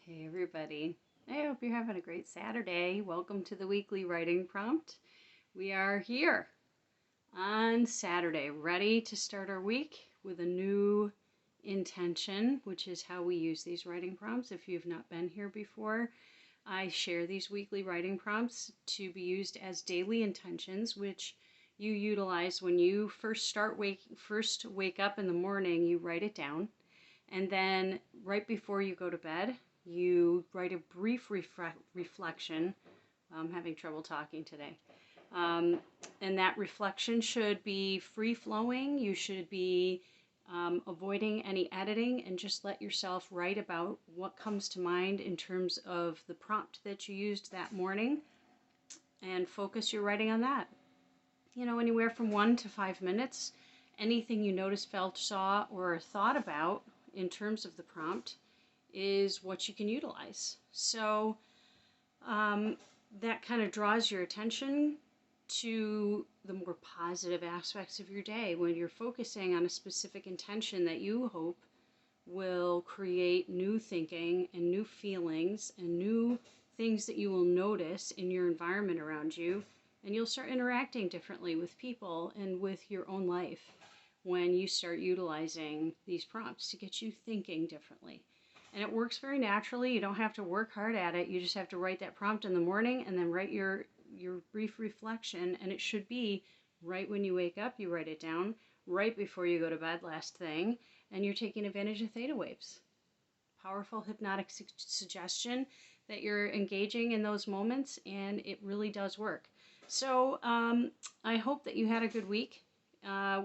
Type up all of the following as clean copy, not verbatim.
Hey everybody. I hope you're having a great Saturday. Welcome to the weekly writing prompt. We are here on Saturday, ready to start our week with a new intention, which is how we use these writing prompts. If you've not been here before, I share these weekly writing prompts to be used as daily intentions, which you utilize when you first wake up in the morning. You write it down, and then right before you go to bed, you write a brief reflection. I'm having trouble talking today. Um, and that reflection should be free flowing. You should be avoiding any editing and just let yourself write about what comes to mind in terms of the prompt that you used that morning and focus your writing on that. Anywhere from 1 to 5 minutes. Anything you noticed, felt, saw, or thought about in terms of the prompt is what you can utilize. So that kind of draws your attention to the more positive aspects of your day when you're focusing on a specific intention that you hope will create new thinking and new feelings and new things that you will notice in your environment around you. And you'll start interacting differently with people and with your own life when you start utilizing these prompts to get you thinking differently. And it works very naturally. You don't have to work hard at it. You just have to write that prompt in the morning and then write your brief reflection. And it should be right when you wake up, you write it down, right before you go to bed, last thing, and you're taking advantage of theta waves. Powerful hypnotic suggestion that you're engaging in those moments, and it really does work. So I hope that you had a good week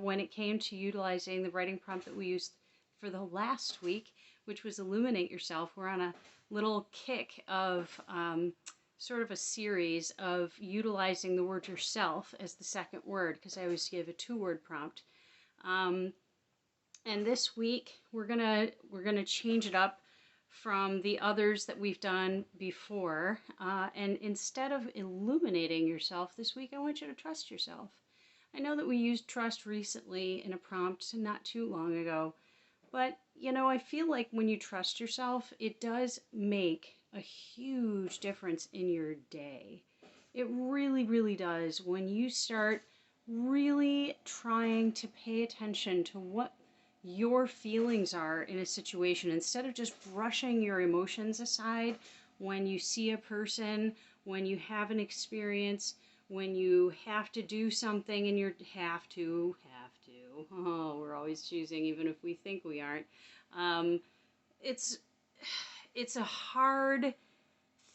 when it came to utilizing the writing prompt that we used for the last week, which was Illuminate Yourself. We're on a little kick of sort of a series of utilizing the word yourself as the second word, because I always give a 2-word prompt. And this week we're gonna change it up from the others that we've done before. And instead of illuminating yourself this week, I want you to trust yourself. I know that we used trust recently in a prompt not too long ago, but I feel like when you trust yourself, it does make a huge difference in your day. It really, really does. When you start really trying to pay attention to what your feelings are in a situation, instead of just brushing your emotions aside when you see a person, when you have an experience, when you have to do something and you have to. Oh, we're always choosing, even if we think we aren't. It's a hard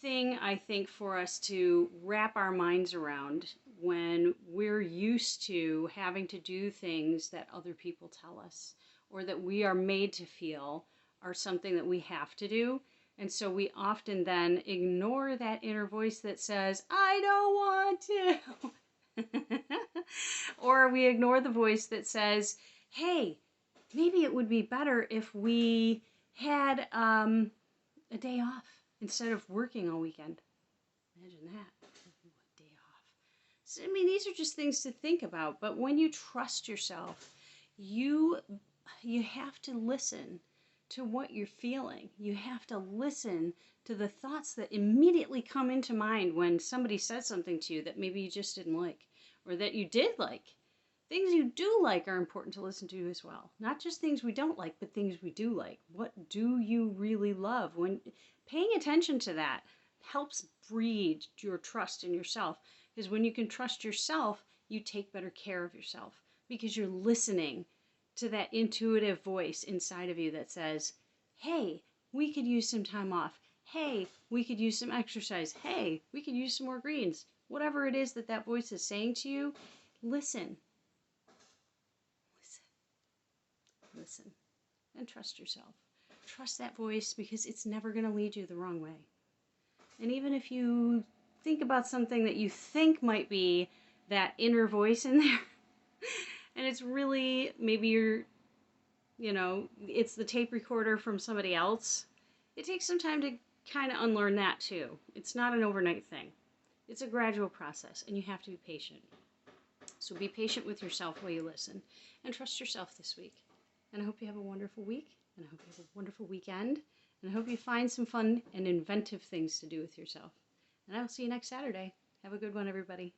thing, I think, for us to wrap our minds around when we're used to having to do things that other people tell us or that we are made to feel are something that we have to do. And so we often then ignore that inner voice that says, I don't want to. Or we ignore the voice that says, hey, maybe it would be better if we had a day off instead of working all weekend. Imagine that. A day off. So, these are just things to think about. But when you trust yourself, you have to listen to what you're feeling. You have to listen to the thoughts that immediately come into mind when somebody says something to you that maybe you just didn't like or that you did like. Things you do like are important to listen to as well. Not just things we don't like, but things we do like. What do you really love? When paying attention to that helps breed your trust in yourself. Because when you can trust yourself, you take better care of yourself. Because you're listening to that intuitive voice inside of you that says, hey, we could use some time off. Hey, we could use some exercise. Hey, we could use some more greens. Whatever it is that voice is saying to you, listen. Listen. And trust yourself. Trust that voice, because it's never going to lead you the wrong way. And even if you think about something that you think might be that inner voice in there, and it's really, maybe it's the tape recorder from somebody else, it takes some time to kind of unlearn that too. It's not an overnight thing. It's a gradual process, and you have to be patient. So be patient with yourself while you listen, and trust yourself this week. And I hope you have a wonderful week, and I hope you have a wonderful weekend, And I hope you find some fun and inventive things to do with yourself. And I will see you next Saturday. Have a good one, everybody.